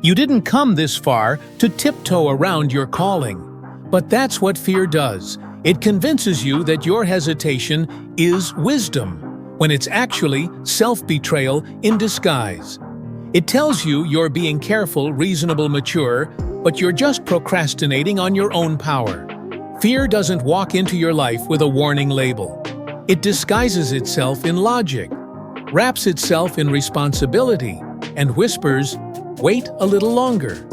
You didn't come this far to tiptoe around your calling. But that's what fear does. It convinces you that your hesitation is wisdom, when it's actually self-betrayal in disguise. It tells you you're being careful, reasonable, mature, but you're just procrastinating on your own power. Fear doesn't walk into your life with a warning label. It disguises itself in logic, wraps itself in responsibility, and whispers, "Wait a little longer."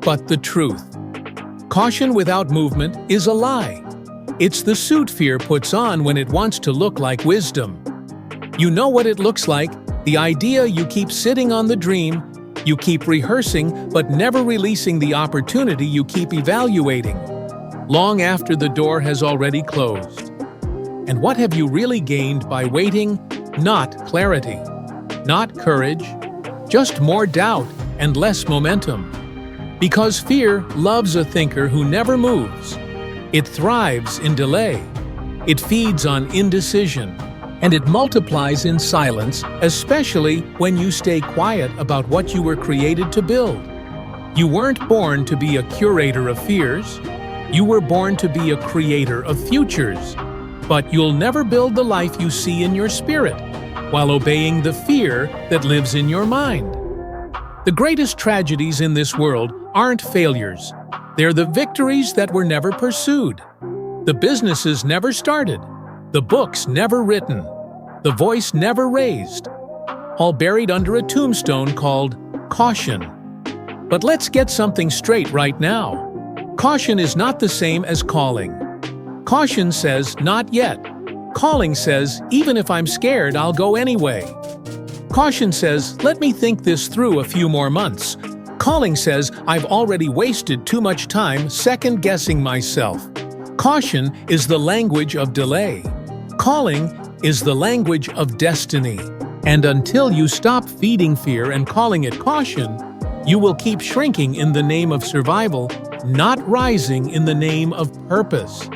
But the truth: caution without movement is a lie. It's the suit fear puts on when it wants to look like wisdom. You know what it looks like, the idea you keep sitting on the dream, you keep rehearsing but never releasing the opportunity you keep evaluating, long after the door has already closed. And what have you really gained by waiting? Not clarity, not courage, just more doubt and less momentum. Because fear loves a thinker who never moves. It thrives in delay. It feeds on indecision. And it multiplies in silence, especially when you stay quiet about what you were created to build. You weren't born to be a curator of fears. You were born to be a creator of futures. But you'll never build the life you see in your spirit while obeying the fear that lives in your mind. The greatest tragedies in this world aren't failures. They're the victories that were never pursued. The businesses never started. The books never written. The voice never raised. All buried under a tombstone called caution. But let's get something straight right now. Caution is not the same as calling. Caution says, "Not yet." Calling says, "Even if I'm scared, I'll go anyway." Caution says, "Let me think this through a few more months." Calling says, "I've already wasted too much time second-guessing myself." Caution is the language of delay. Calling is the language of destiny. And until you stop feeding fear and calling it caution, you will keep shrinking in the name of survival, not rising in the name of purpose.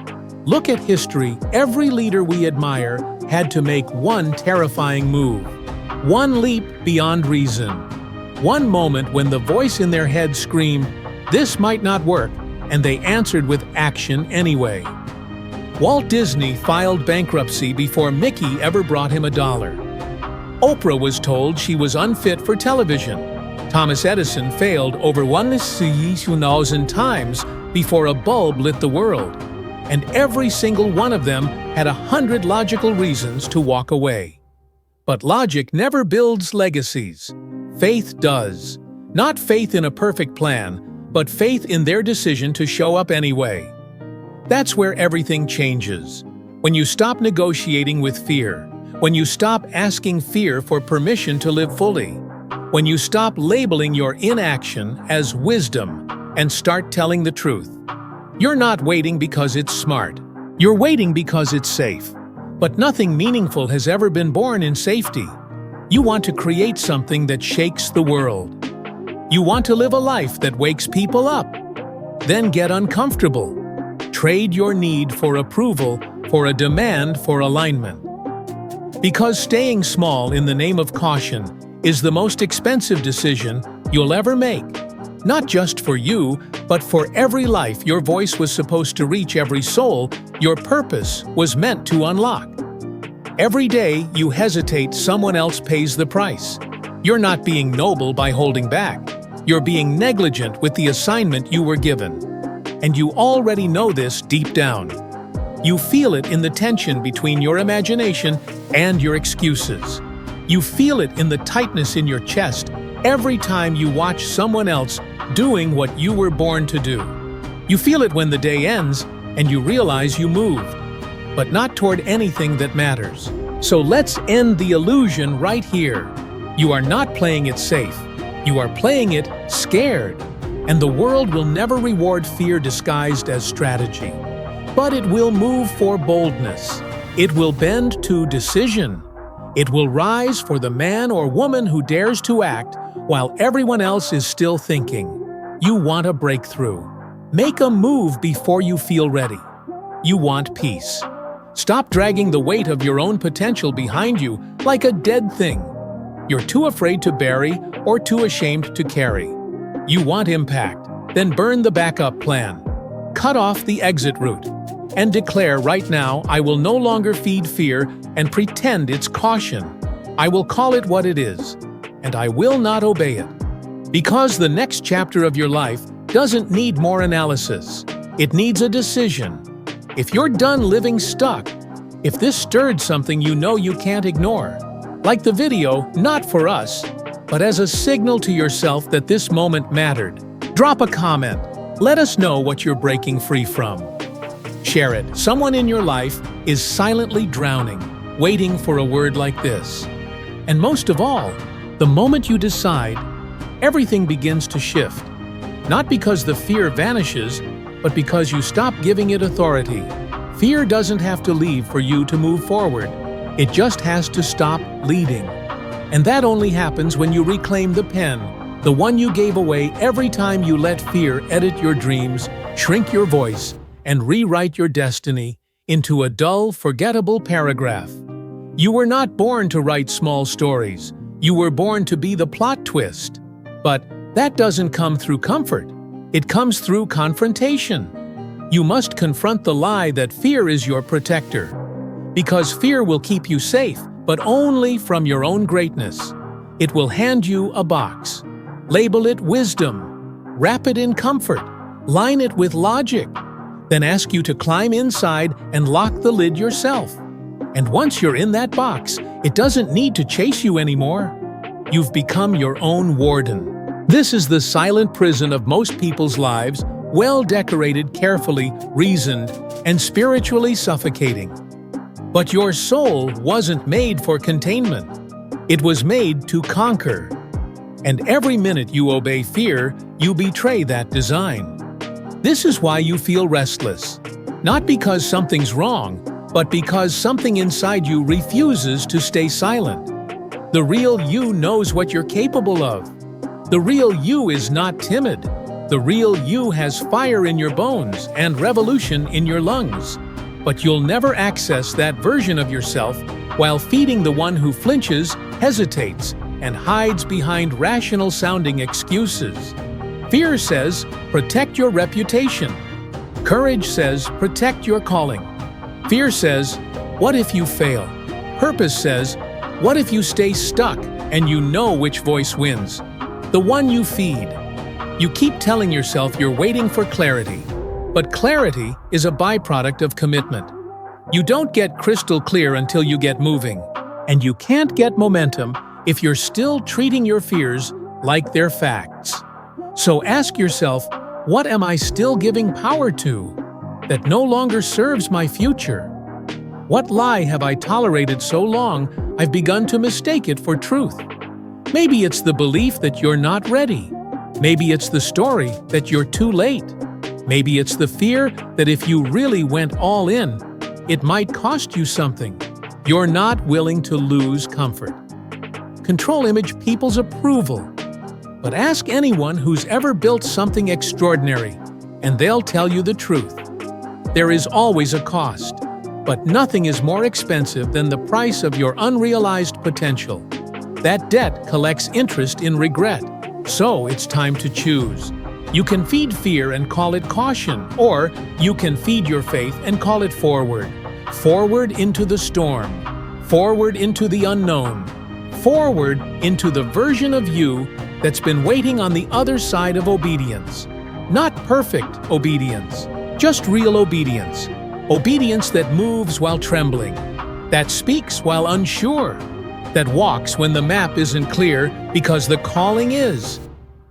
Look at history. Every leader we admire had to make one terrifying move. One leap beyond reason. One moment when the voice in their head screamed, "This might not work," and they answered with action anyway. Walt Disney filed bankruptcy before Mickey ever brought him $1. Oprah was told she was unfit for television. Thomas Edison failed over 1,000 times before a bulb lit the world. And every single one of them had 100 logical reasons to walk away. But logic never builds legacies. Faith does. Not faith in a perfect plan, but faith in their decision to show up anyway. That's where everything changes. When you stop negotiating with fear. When you stop asking fear for permission to live fully. When you stop labeling your inaction as wisdom and start telling the truth. You're not waiting because it's smart. You're waiting because it's safe. But nothing meaningful has ever been born in safety. You want to create something that shakes the world. You want to live a life that wakes people up. Then get uncomfortable. Trade your need for approval for a demand for alignment. Because staying small in the name of caution is the most expensive decision you'll ever make. Not just for you, but for every life your voice was supposed to reach, every soul your purpose was meant to unlock. Every day you hesitate, someone else pays the price. You're not being noble by holding back. You're being negligent with the assignment you were given. And you already know this deep down. You feel it in the tension between your imagination and your excuses. You feel it in the tightness in your chest every time you watch someone else doing what you were born to do. You feel it when the day ends and you realize you moved, but not toward anything that matters. So let's end the illusion right here. You are not playing it safe. You are playing it scared. And the world will never reward fear disguised as strategy. But it will move for boldness. It will bend to decision. It will rise for the man or woman who dares to act while everyone else is still thinking. You want a breakthrough. Make a move before you feel ready. You want peace. Stop dragging the weight of your own potential behind you like a dead thing you're too afraid to bury or too ashamed to carry. You want impact? Then burn the backup plan. Cut off the exit route. And declare right now, I will no longer feed fear and pretend it's caution. I will call it what it is, and I will not obey it. Because the next chapter of your life doesn't need more analysis. It needs a decision. If you're done living stuck, if this stirred something you know you can't ignore, like the video, not for us, but as a signal to yourself that this moment mattered, drop a comment. Let us know what you're breaking free from. Share it. Someone in your life is silently drowning, waiting for a word like this. And most of all, the moment you decide, everything begins to shift. Not because the fear vanishes, but because you stop giving it authority. Fear doesn't have to leave for you to move forward. It just has to stop leading. And that only happens when you reclaim the pen, the one you gave away every time you let fear edit your dreams, shrink your voice, and rewrite your destiny into a dull, forgettable paragraph. You were not born to write small stories. You were born to be the plot twist. But that doesn't come through comfort. It comes through confrontation. You must confront the lie that fear is your protector. Because fear will keep you safe, but only from your own greatness. It will hand you a box. Label it wisdom. Wrap it in comfort. Line it with logic. Then ask you to climb inside and lock the lid yourself. And once you're in that box, it doesn't need to chase you anymore. You've become your own warden. This is the silent prison of most people's lives, well decorated, carefully reasoned, and spiritually suffocating. But your soul wasn't made for containment. It was made to conquer. And every minute you obey fear, you betray that design. This is why you feel restless. Not because something's wrong, but because something inside you refuses to stay silent. The real you knows what you're capable of. The real you is not timid. The real you has fire in your bones and revolution in your lungs. But you'll never access that version of yourself while feeding the one who flinches, hesitates, and hides behind rational-sounding excuses. Fear says, protect your reputation. Courage says, protect your calling. Fear says, what if you fail? Purpose says, what if you stay stuck? And you know which voice wins. The one you feed. You keep telling yourself you're waiting for clarity. But clarity is a byproduct of commitment. You don't get crystal clear until you get moving. And you can't get momentum if you're still treating your fears like they're facts. So ask yourself, what am I still giving power to that no longer serves my future? What lie have I tolerated so long I've begun to mistake it for truth? Maybe it's the belief that you're not ready. Maybe it's the story that you're too late. Maybe it's the fear that if you really went all in, it might cost you something. You're not willing to lose comfort. Control image people's approval. But ask anyone who's ever built something extraordinary, and they'll tell you the truth. There is always a cost, but nothing is more expensive than the price of your unrealized potential. That debt collects interest in regret, so it's time to choose. You can feed fear and call it caution, or you can feed your faith and call it forward. Forward into the storm, forward into the unknown, forward into the version of you that's been waiting on the other side of obedience. Not perfect obedience, just real obedience. Obedience that moves while trembling, that speaks while unsure, that walks when the map isn't clear because the calling is.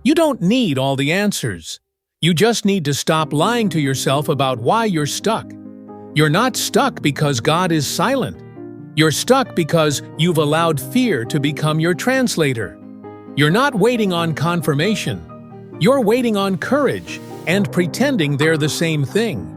You don't need all the answers. You just need to stop lying to yourself about why you're stuck. You're not stuck because God is silent. You're stuck because you've allowed fear to become your translator. You're not waiting on confirmation. You're waiting on courage and pretending they're the same thing.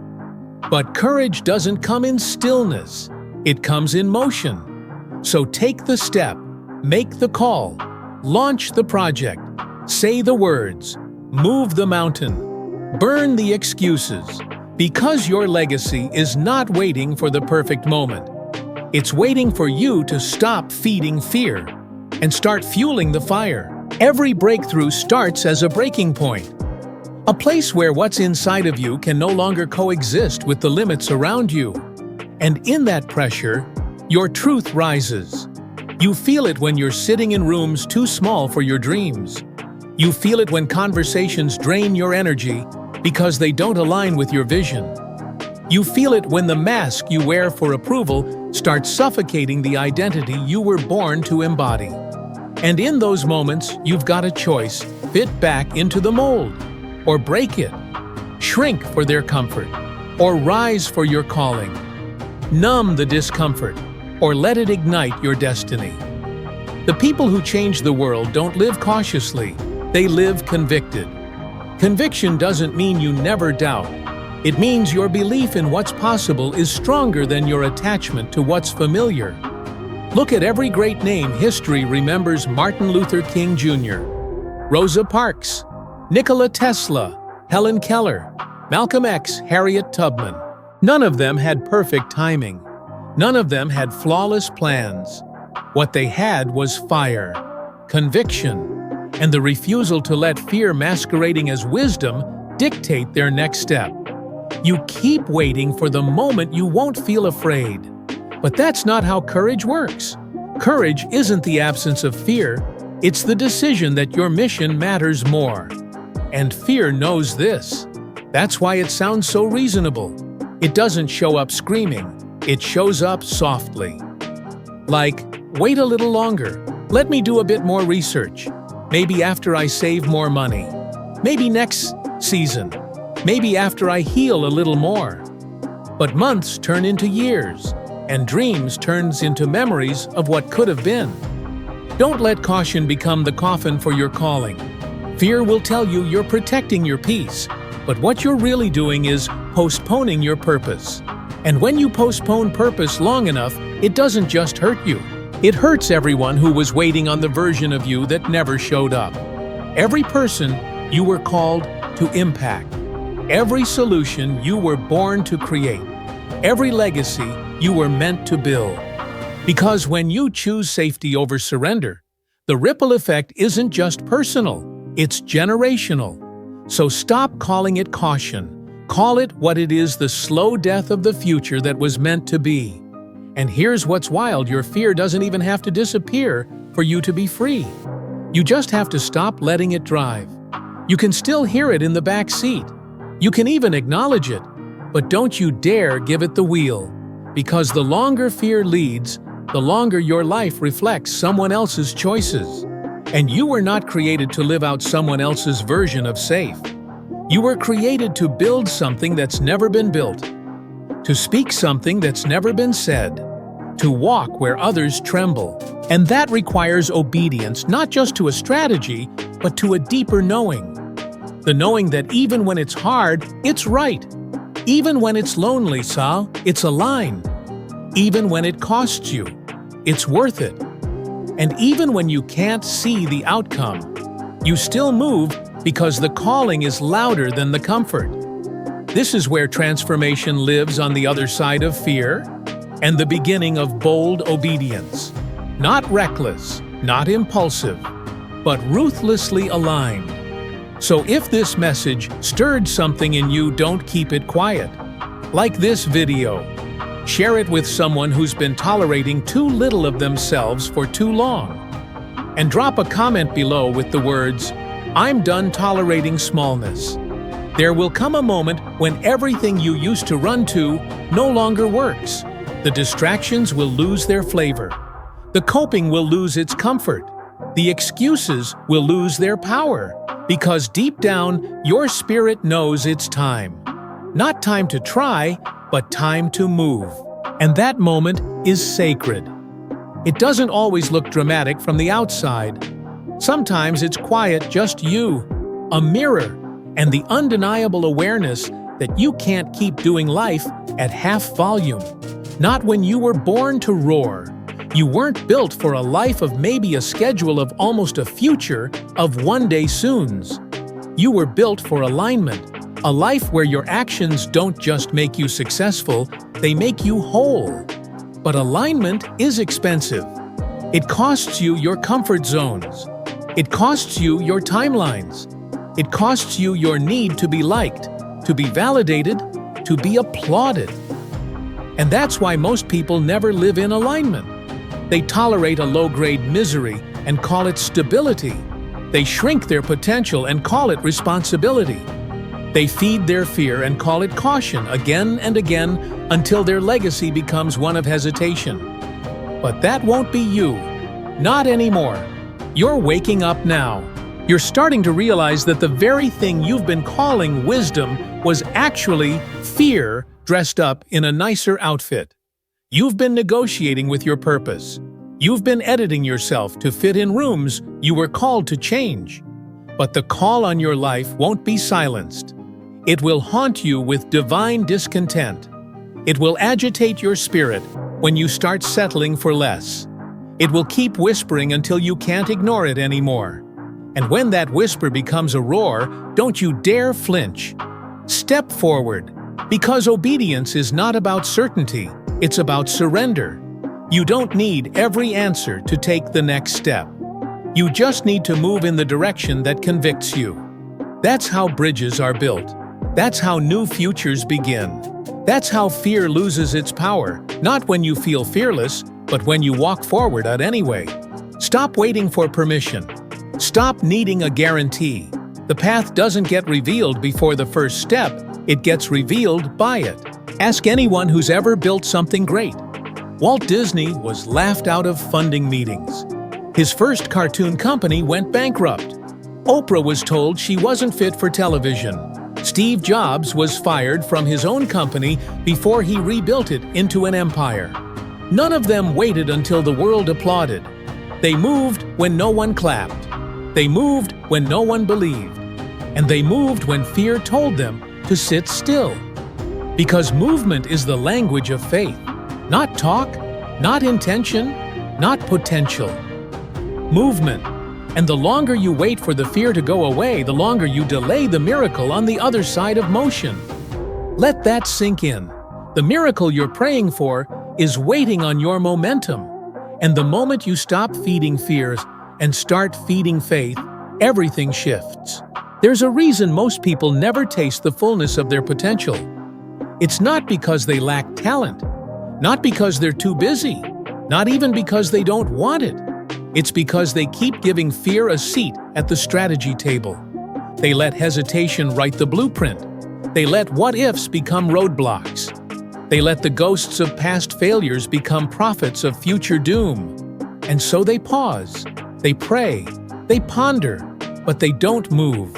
But courage doesn't come in stillness. It comes in motion. So take the step, make the call, launch the project, say the words, move the mountain, burn the excuses, because your legacy is not waiting for the perfect moment. It's waiting for you to stop feeding fear and start fueling the fire. Every breakthrough starts as a breaking point. A place where what's inside of you can no longer coexist with the limits around you. And in that pressure, your truth rises. You feel it when you're sitting in rooms too small for your dreams. You feel it when conversations drain your energy because they don't align with your vision. You feel it when the mask you wear for approval starts suffocating the identity you were born to embody. And in those moments, you've got a choice: fit back into the mold, or break it, shrink for their comfort, or rise for your calling. Numb the discomfort, or let it ignite your destiny. The people who change the world don't live cautiously, they live convicted. Conviction doesn't mean you never doubt. It means your belief in what's possible is stronger than your attachment to what's familiar. Look at every great name history remembers: Martin Luther King Jr., Rosa Parks, Nikola Tesla, Helen Keller, Malcolm X, Harriet Tubman. None of them had perfect timing. None of them had flawless plans. What they had was fire, conviction, and the refusal to let fear masquerading as wisdom dictate their next step. You keep waiting for the moment you won't feel afraid. But that's not how courage works. Courage isn't the absence of fear, it's the decision that your mission matters more. And fear knows this. That's why it sounds so reasonable. It doesn't show up screaming, it shows up softly. Like, wait a little longer, let me do a bit more research. Maybe after I save more money. Maybe next season. Maybe after I heal a little more. But months turn into years, and dreams turns into memories of what could have been. Don't let caution become the coffin for your calling. Fear will tell you you're protecting your peace, but what you're really doing is postponing your purpose. And when you postpone purpose long enough, it doesn't just hurt you. It hurts everyone who was waiting on the version of you that never showed up. Every person you were called to impact. Every solution you were born to create. Every legacy you were meant to build. Because when you choose safety over surrender, the ripple effect isn't just personal, it's generational. So stop calling it caution. Call it what it is: the slow death of the future that was meant to be. And here's what's wild: your fear doesn't even have to disappear for you to be free. You just have to stop letting it drive. You can still hear it in the back seat. You can even acknowledge it, but don't you dare give it the wheel. Because the longer fear leads, the longer your life reflects someone else's choices. And you were not created to live out someone else's version of safe. You were created to build something that's never been built, to speak something that's never been said, to walk where others tremble. And that requires obedience, not just to a strategy, but to a deeper knowing. The knowing that even when it's hard, it's right. Even when it's lonely, Sal, it's aligned. Even when it costs you, it's worth it. And even when you can't see the outcome, you still move because the calling is louder than the comfort. This is where transformation lives on the other side of fear and the beginning of bold obedience. Not reckless, not impulsive, but ruthlessly aligned. So if this message stirred something in you, don't keep it quiet. Like this video. Share it with someone who's been tolerating too little of themselves for too long. And drop a comment below with the words, "I'm done tolerating smallness." There will come a moment when everything you used to run to no longer works. The distractions will lose their flavor. The coping will lose its comfort. The excuses will lose their power. Because deep down, your spirit knows it's time. Not time to try, but time to move. And that moment is sacred. It doesn't always look dramatic from the outside. Sometimes it's quiet, just you, a mirror, and the undeniable awareness that you can't keep doing life at half volume. Not when you were born to roar. You weren't built for a life of maybe a schedule of almost a future of one-day soons. You were built for alignment, a life where your actions don't just make you successful, they make you whole. But alignment is expensive. It costs you your comfort zones. It costs you your timelines. It costs you your need to be liked, to be validated, to be applauded. And that's why most people never live in alignment. They tolerate a low-grade misery and call it stability. They shrink their potential and call it responsibility. They feed their fear and call it caution again and again until their legacy becomes one of hesitation. But that won't be you. Not anymore. You're waking up now. You're starting to realize that the very thing you've been calling wisdom was actually fear dressed up in a nicer outfit. You've been negotiating with your purpose. You've been editing yourself to fit in rooms you were called to change. But the call on your life won't be silenced. It will haunt you with divine discontent. It will agitate your spirit when you start settling for less. It will keep whispering until you can't ignore it anymore. And when that whisper becomes a roar, don't you dare flinch. Step forward, because obedience is not about certainty, it's about surrender. You don't need every answer to take the next step. You just need to move in the direction that convicts you. That's how bridges are built. That's how new futures begin. That's how fear loses its power, not when you feel fearless, but when you walk forward anyway. Stop waiting for permission. Stop needing a guarantee. The path doesn't get revealed before the first step, it gets revealed by it. Ask anyone who's ever built something great. Walt Disney was laughed out of funding meetings. His first cartoon company went bankrupt. Oprah was told she wasn't fit for television. Steve Jobs was fired from his own company before he rebuilt it into an empire. None of them waited until the world applauded. They moved when no one clapped. They moved when no one believed. And they moved when fear told them to sit still. Because movement is the language of faith. Not talk, not intention, not potential. Movement. And the longer you wait for the fear to go away, the longer you delay the miracle on the other side of motion. Let that sink in. The miracle you're praying for is waiting on your momentum. And the moment you stop feeding fears and start feeding faith, everything shifts. There's a reason most people never taste the fullness of their potential. It's not because they lack talent, not because they're too busy, not even because they don't want it. It's because they keep giving fear a seat at the strategy table. They let hesitation write the blueprint. They let what-ifs become roadblocks. They let the ghosts of past failures become prophets of future doom. And so they pause, they pray, they ponder, but they don't move.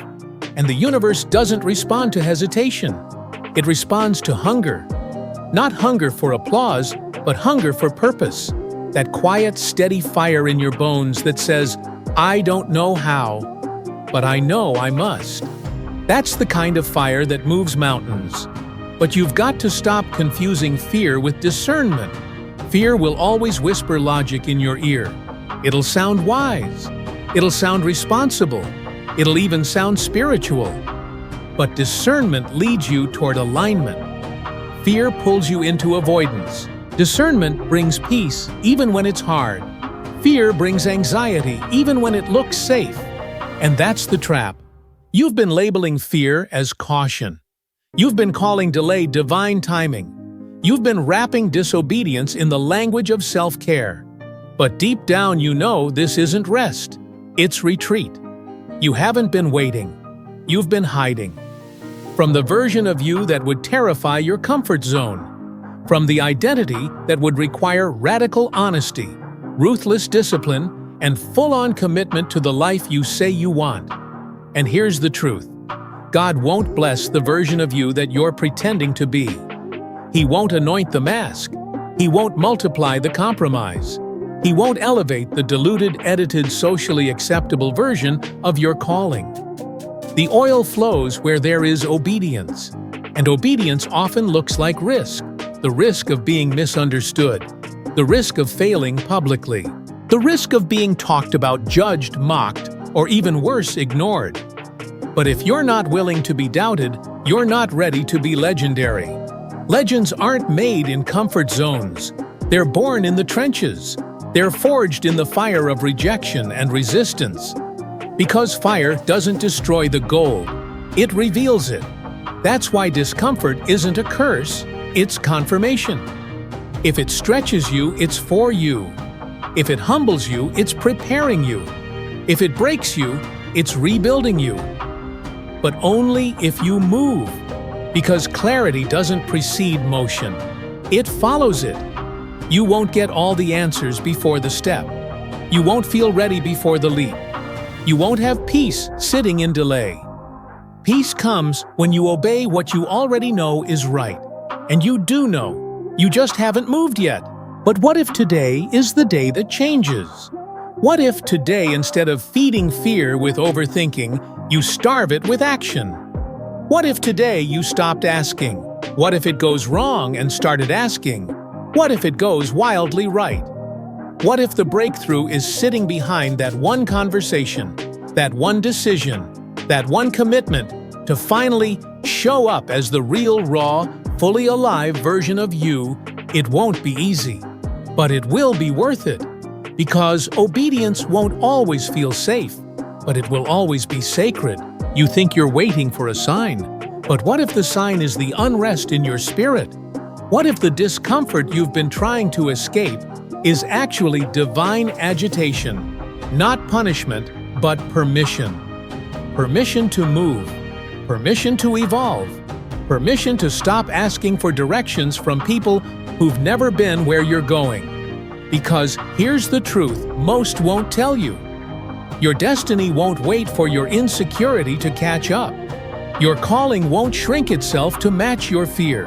And the universe doesn't respond to hesitation. It responds to hunger. Not hunger for applause, but hunger for purpose. That quiet, steady fire in your bones that says, I don't know how, but I know I must. That's the kind of fire that moves mountains. But you've got to stop confusing fear with discernment. Fear will always whisper logic in your ear. It'll sound wise. It'll sound responsible. It'll even sound spiritual. But discernment leads you toward alignment. Fear pulls you into avoidance. Discernment brings peace even when it's hard. Fear brings anxiety even when it looks safe. And that's the trap. You've been labeling fear as caution. You've been calling delay divine timing. You've been wrapping disobedience in the language of self-care. But deep down you know this isn't rest. It's retreat. You haven't been waiting. You've been hiding. From the version of you that would terrify your comfort zone. From the identity that would require radical honesty, ruthless discipline, and full-on commitment to the life you say you want. And here's the truth. God won't bless the version of you that you're pretending to be. He won't anoint the mask. He won't multiply the compromise. He won't elevate the diluted, edited, socially acceptable version of your calling. The oil flows where there is obedience. And obedience often looks like risk. The risk of being misunderstood, the risk of failing publicly, the risk of being talked about, judged, mocked, or even worse, ignored. But if you're not willing to be doubted, you're not ready to be legendary. Legends aren't made in comfort zones. They're born in the trenches. They're forged in the fire of rejection and resistance. Because fire doesn't destroy the gold, it reveals it. That's why discomfort isn't a curse, it's confirmation. If it stretches you, it's for you. If it humbles you, it's preparing you. If it breaks you, it's rebuilding you. But only if you move, because clarity doesn't precede motion. It follows it. You won't get all the answers before the step. You won't feel ready before the leap. You won't have peace sitting in delay. Peace comes when you obey what you already know is right. And you do know. You just haven't moved yet. But what if today is the day that changes? What if today, instead of feeding fear with overthinking, you starve it with action? What if today you stopped asking, what if it goes wrong, and started asking, what if it goes wildly right? What if the breakthrough is sitting behind that one conversation, that one decision, that one commitment to finally show up as the real, raw, fully alive version of you? It won't be easy, but it will be worth it. Because obedience won't always feel safe, but it will always be sacred. You think you're waiting for a sign, but what if the sign is the unrest in your spirit? What if the discomfort you've been trying to escape is actually divine agitation, not punishment, but permission? Permission to move, permission to evolve, permission to stop asking for directions from people who've never been where you're going. Because here's the truth most won't tell you. Your destiny won't wait for your insecurity to catch up. Your calling won't shrink itself to match your fear.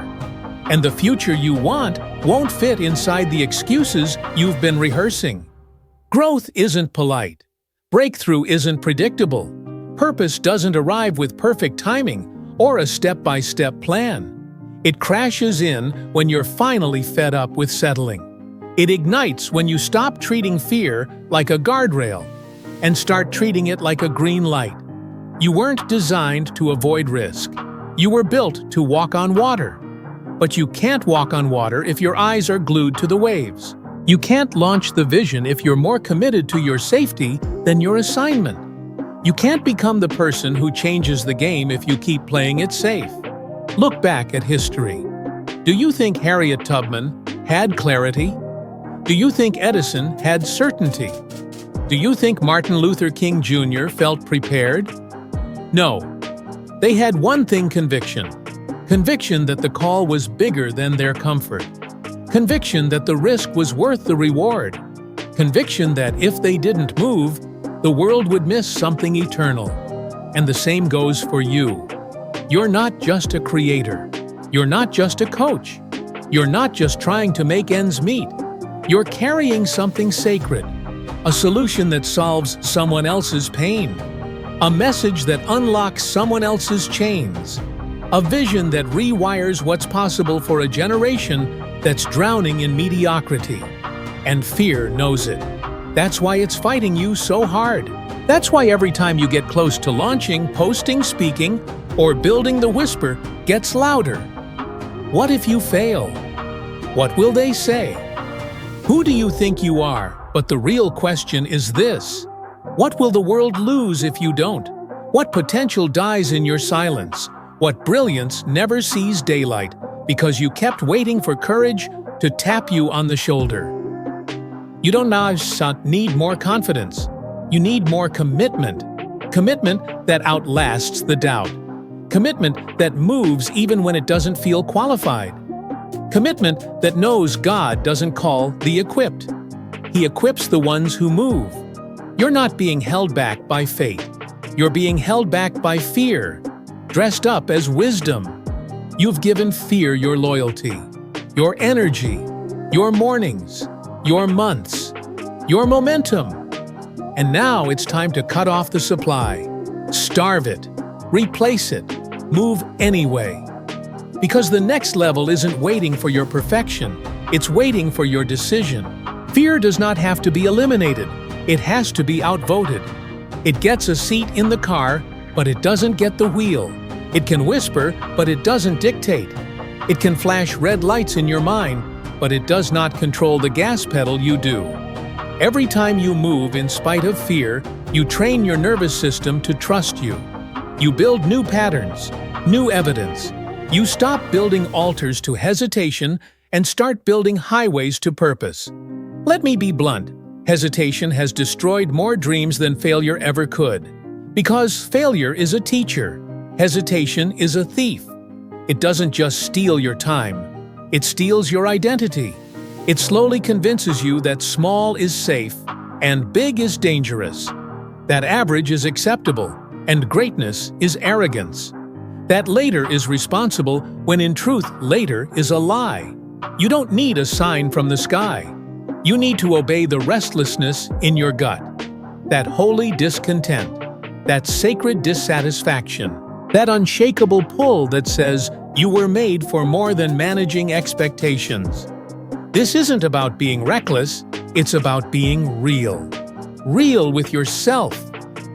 And the future you want won't fit inside the excuses you've been rehearsing. Growth isn't polite. Breakthrough isn't predictable. Purpose doesn't arrive with perfect timing or a step-by-step plan. It crashes in when you're finally fed up with settling. It ignites when you stop treating fear like a guardrail and start treating it like a green light. You weren't designed to avoid risk. You were built to walk on water. But you can't walk on water if your eyes are glued to the waves. You can't launch the vision if you're more committed to your safety than your assignment. You can't become the person who changes the game if you keep playing it safe. Look back at history. Do you think Harriet Tubman had clarity? Do you think Edison had certainty? Do you think Martin Luther King Jr. felt prepared? No. They had one thing: conviction. Conviction that the call was bigger than their comfort. Conviction that the risk was worth the reward. Conviction that if they didn't move, the world would miss something eternal. And the same goes for you. You're not just a creator. You're not just a coach. You're not just trying to make ends meet. You're carrying something sacred, a solution that solves someone else's pain, a message that unlocks someone else's chains, a vision that rewires what's possible for a generation that's drowning in mediocrity. And fear knows it. That's why it's fighting you so hard. That's why every time you get close to launching, posting, speaking, or building, the whisper gets louder. What if you fail? What will they say? Who do you think you are? But the real question is this: what will the world lose if you don't? What potential dies in your silence? What brilliance never sees daylight because you kept waiting for courage to tap you on the shoulder? You don't need more confidence. You need more commitment. Commitment that outlasts the doubt. Commitment that moves even when it doesn't feel qualified. Commitment that knows God doesn't call the equipped. He equips the ones who move. You're not being held back by fate. You're being held back by fear, dressed up as wisdom. You've given fear your loyalty, your energy, your mornings, your months, your momentum. And now it's time to cut off the supply. Starve it, replace it, move anyway. Because the next level isn't waiting for your perfection, it's waiting for your decision. Fear does not have to be eliminated, it has to be outvoted. It gets a seat in the car, but it doesn't get the wheel. It can whisper, but it doesn't dictate. It can flash red lights in your mind, but it does not control the gas pedal. You do. Every time you move in spite of fear, you train your nervous system to trust you. You build new patterns, new evidence. You stop building altars to hesitation and start building highways to purpose. Let me be blunt. Hesitation has destroyed more dreams than failure ever could. Because failure is a teacher. Hesitation is a thief. It doesn't just steal your time. It steals your identity. It slowly convinces you that small is safe and big is dangerous. That average is acceptable and greatness is arrogance. That later is responsible when in truth later is a lie. You don't need a sign from the sky. You need to obey the restlessness in your gut. That holy discontent. That sacred dissatisfaction. That unshakable pull that says you were made for more than managing expectations. This isn't about being reckless, it's about being real. Real with yourself.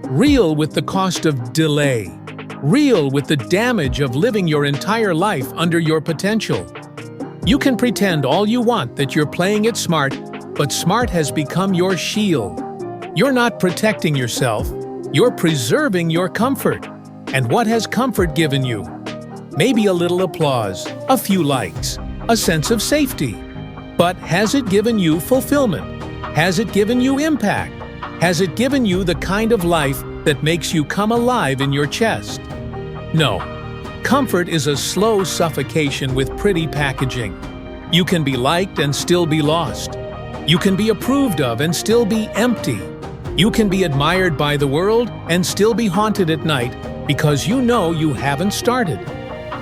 Real with the cost of delay. Real with the damage of living your entire life under your potential. You can pretend all you want that you're playing it smart, but smart has become your shield. You're not protecting yourself, you're preserving your comfort. And what has comfort given you? Maybe a little applause, a few likes, a sense of safety. But has it given you fulfillment? Has it given you impact? Has it given you the kind of life that makes you come alive in your chest? No. Comfort is a slow suffocation with pretty packaging. You can be liked and still be lost. You can be approved of and still be empty. You can be admired by the world and still be haunted at night because you know you haven't started.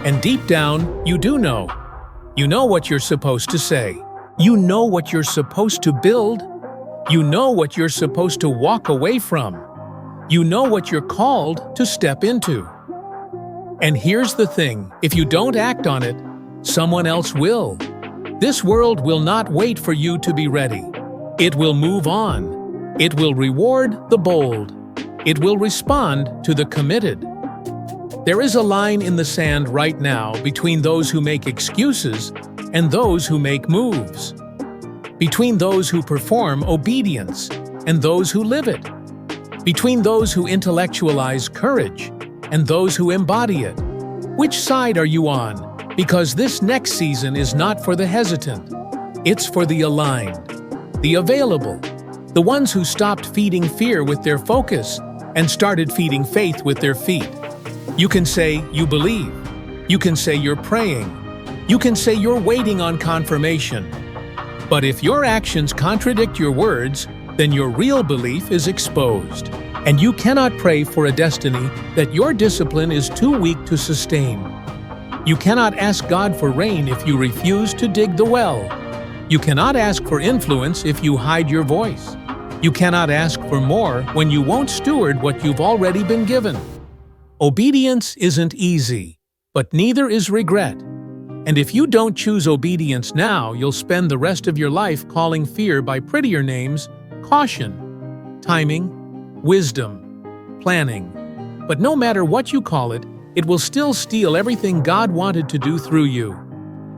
And deep down, you do know. You know what you're supposed to say. You know what you're supposed to build. You know what you're supposed to walk away from. You know what you're called to step into. And here's the thing, if you don't act on it, someone else will. This world will not wait for you to be ready. It will move on. It will reward the bold. It will respond to the committed. There is a line in the sand right now between those who make excuses and those who make moves. Between those who perform obedience and those who live it. Between those who intellectualize courage and those who embody it. Which side are you on? Because this next season is not for the hesitant. It's for the aligned, the available, the ones who stopped feeding fear with their focus and started feeding faith with their feet. You can say you believe. You can say you're praying. You can say you're waiting on confirmation. But if your actions contradict your words, then your real belief is exposed. And you cannot pray for a destiny that your discipline is too weak to sustain. You cannot ask God for rain if you refuse to dig the well. You cannot ask for influence if you hide your voice. You cannot ask for more when you won't steward what you've already been given. Obedience isn't easy, but neither is regret. And if you don't choose obedience now, you'll spend the rest of your life calling fear by prettier names: caution, timing, wisdom, planning. But no matter what you call it, it will still steal everything God wanted to do through you.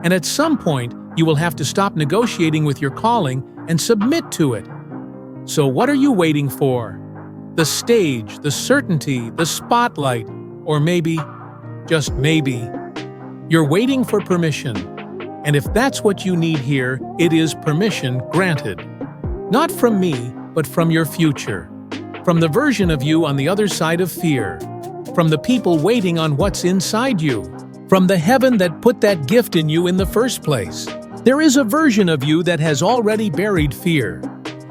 And at some point, you will have to stop negotiating with your calling and submit to it. So what are you waiting for? The stage, the certainty, the spotlight, or maybe, just maybe, you're waiting for permission. And if that's what you need here, it is permission granted. Not from me, but from your future. From the version of you on the other side of fear. From the people waiting on what's inside you. From the heaven that put that gift in you in the first place. There is a version of you that has already buried fear.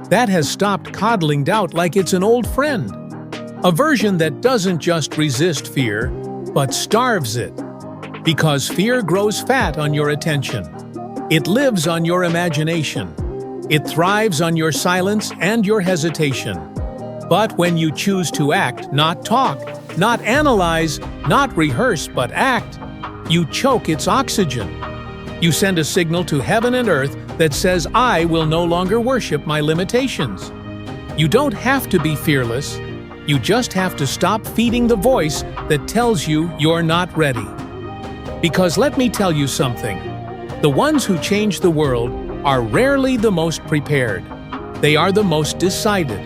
That has stopped coddling doubt like it's an old friend. A version that doesn't just resist fear, but starves it. Because fear grows fat on your attention. It lives on your imagination. It thrives on your silence and your hesitation. But when you choose to act, not talk, not analyze, not rehearse, but act, you choke its oxygen. You send a signal to heaven and earth that says, I will no longer worship my limitations. You don't have to be fearless. You just have to stop feeding the voice that tells you you're not ready. Because let me tell you something, the ones who change the world are rarely the most prepared. They are the most decided.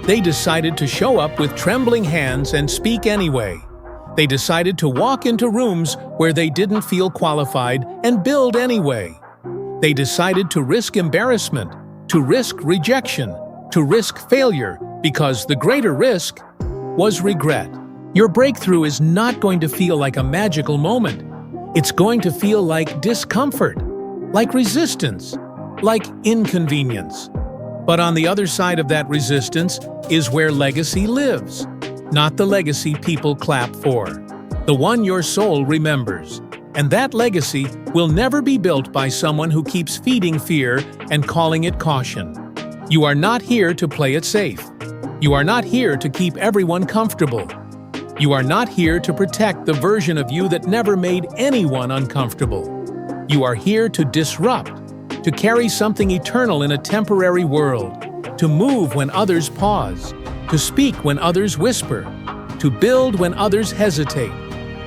They decided to show up with trembling hands and speak anyway. They decided to walk into rooms where they didn't feel qualified and build anyway. They decided to risk embarrassment, to risk rejection, to risk failure, because the greater risk was regret. Your breakthrough is not going to feel like a magical moment. It's going to feel like discomfort, like resistance, like inconvenience. But on the other side of that resistance is where legacy lives. Not the legacy people clap for, the one your soul remembers. And that legacy will never be built by someone who keeps feeding fear and calling it caution. You are not here to play it safe. You are not here to keep everyone comfortable. You are not here to protect the version of you that never made anyone uncomfortable. You are here to disrupt, to carry something eternal in a temporary world, to move when others pause, to speak when others whisper, to build when others hesitate.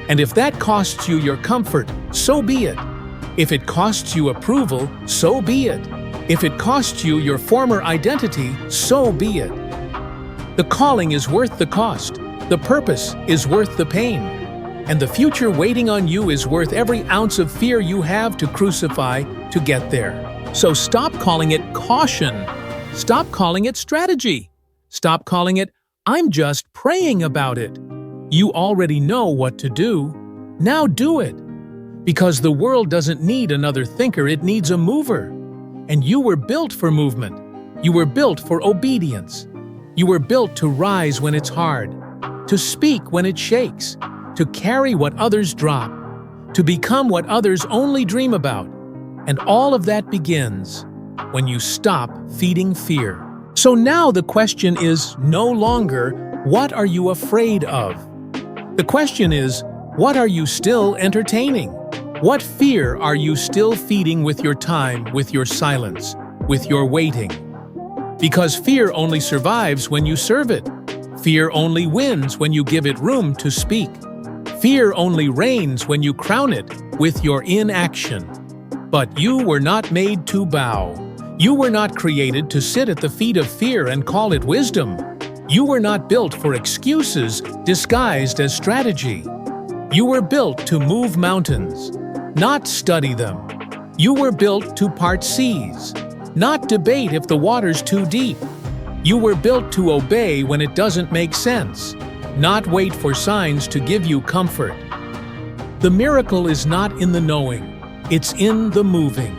And if that costs you your comfort, so be it. If it costs you approval, so be it. If it costs you your former identity, so be it. The calling is worth the cost. The purpose is worth the pain. And the future waiting on you is worth every ounce of fear you have to crucify to get there. So stop calling it caution. Stop calling it strategy. Stop calling it, "I'm just praying about it." You already know what to do. Now do it. Because the world doesn't need another thinker, it needs a mover. And you were built for movement. You were built for obedience. You were built to rise when it's hard, to speak when it shakes, to carry what others drop, to become what others only dream about. And all of that begins when you stop feeding fear. So now the question is no longer, what are you afraid of? The question is, what are you still entertaining? What fear are you still feeding with your time, with your silence, with your waiting? Because fear only survives when you serve it. Fear only wins when you give it room to speak. Fear only reigns when you crown it with your inaction. But you were not made to bow. You were not created to sit at the feet of fear and call it wisdom. You were not built for excuses disguised as strategy. You were built to move mountains, not study them. You were built to part seas, not debate if the water's too deep. You were built to obey when it doesn't make sense, not wait for signs to give you comfort. The miracle is not in the knowing, it's in the moving.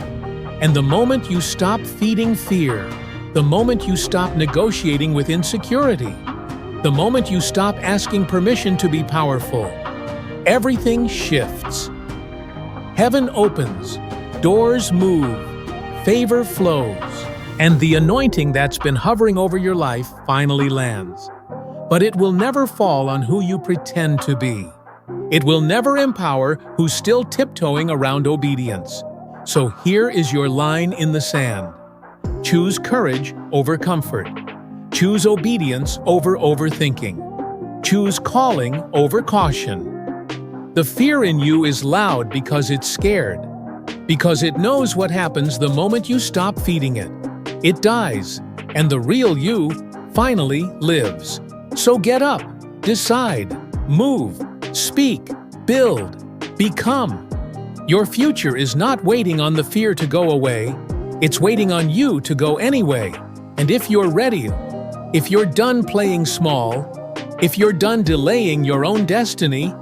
And the moment you stop feeding fear, the moment you stop negotiating with insecurity, the moment you stop asking permission to be powerful, everything shifts. Heaven opens, doors move, favor flows, and the anointing that's been hovering over your life finally lands. But it will never fall on who you pretend to be. It will never empower who's still tiptoeing around obedience. So here is your line in the sand. Choose courage over comfort. Choose obedience over overthinking. Choose calling over caution. The fear in you is loud because it's scared, because it knows what happens the moment you stop feeding it. It dies, and the real you finally lives. So get up, decide, move, speak, build, become. Your future is not waiting on the fear to go away. It's waiting on you to go anyway. And if you're ready, if you're done playing small, if you're done delaying your own destiny,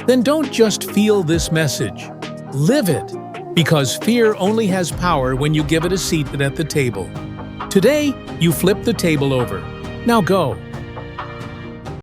then don't just feel this message. Live it, because fear only has power when you give it a seat at the table. Today, you flip the table over. Now go.